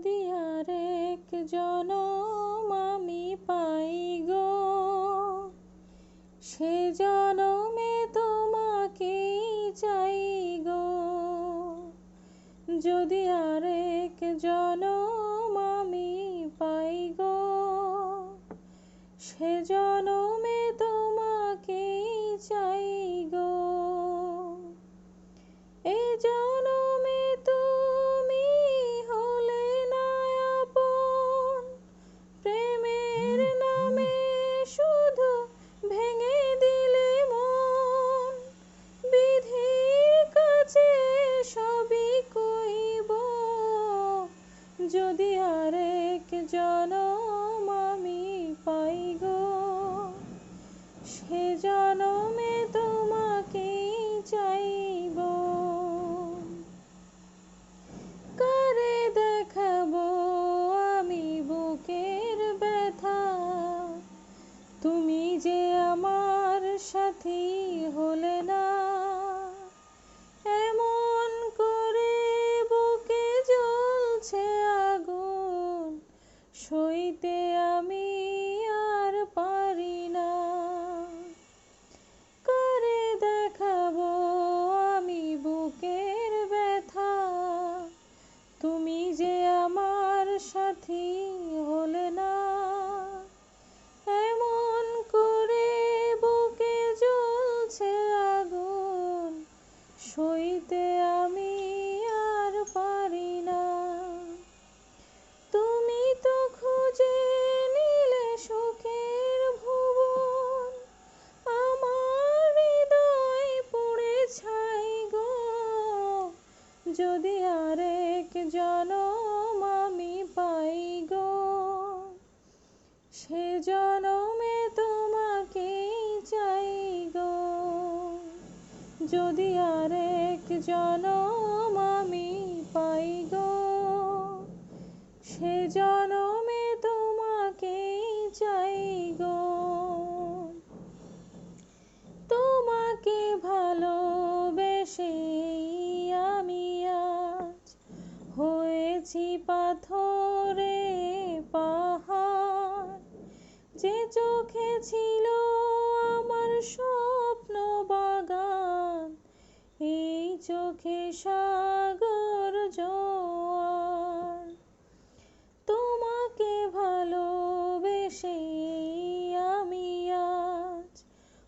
যদি আরেক জনম আমি পাই গো, সে জনমে তোমাকেই চাই গো। যদি আরেক জনম আমি পাই গো, সে জনমে তোমাকেই চাই গো। এই জনমে তুমি হলে না আপন, প্রেমের নামে শুধু ভেঙে দিলে মন। বিধির কাছে সবই কইব, যদি আরেক জনম আমি পাই গো, সে জনমে তোমাকেই চাইব। কারে দেখাবো আমি বুকের ব্যথা, তুমি যে আমার সাথী হলে না। এমন করে বুকে জ্বলছে আগুন, সইতে আমি আর পারি না। কারে দেখাবো আমি বুকের ব্যথা, তুমি যে আমার সাথী হলে না। এমন করে বুকে জ্বলছে আগুন, সইতে আমি আর পারি না। তুমি তো খুঁজে নিলে সুখের ভুবন, আমার হৃদয় পুড়ে ছাই গো। যদি আরেক জনম আমি পাই গো, সে জনমে তোমাকেই চাই গো। যদি আরেক জনম আমি পাই গো, সে জনমে তোমাকেই চাই গো। তোমাকে ভালোবেসে আমি আজ হয়েছি পাথরে পাহাড়। যে চোখে ছিল আমার স্বপ্ন বাগান, এই চোখে সাগর জোয়ার। তোমাকে ভালোবেসে আমি আজ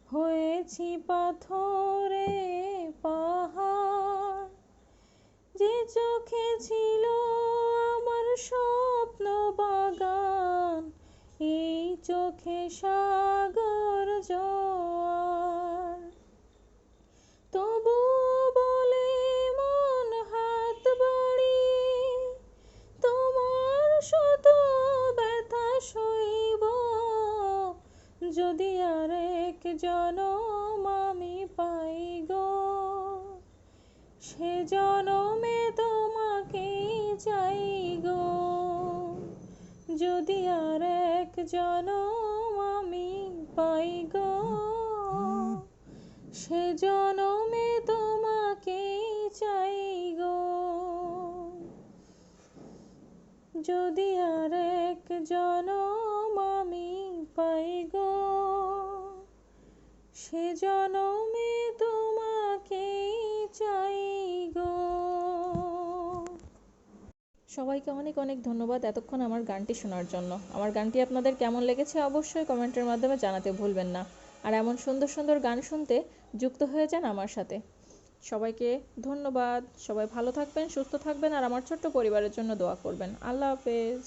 হয়েছি পাথরে পাহাড়। যে চোখে ছিল আমার স্বপ্ন বাগান, এই চোখে সাগর জোয়ার। তবু বলে মন হাত বাড়িয়ে, তোমার শত ব্যথা সইব। যদি আরেক জনম আমি পাই গো, সে জনমে তোমাকেই চাই গো। যদি আরেক জনম আমি পাই গো, সে জনমে তোমাকেই চাই গো। যদি আরেক জনম আমি পাই গো, সে জনমে তোমাকেই চাই গো। সবাইকে অনেক অনেক ধন্যবাদ এতক্ষণ আমার গানটি শোনার জন্য। আমার গানটি আপনাদের কেমন লেগেছে অবশ্যই কমেন্টের মাধ্যমে জানাতে ভুলবেন না। আর এমন সুন্দর সুন্দর গান শুনতে যুক্ত হয়ে যান আমার সাথে। সবাইকে ধন্যবাদ। সবাই ভালো থাকবেন, সুস্থ থাকবেন আর আমার ছোট্ট পরিবারের জন্য দোয়া করবেন। আল্লাহ হাফেজ।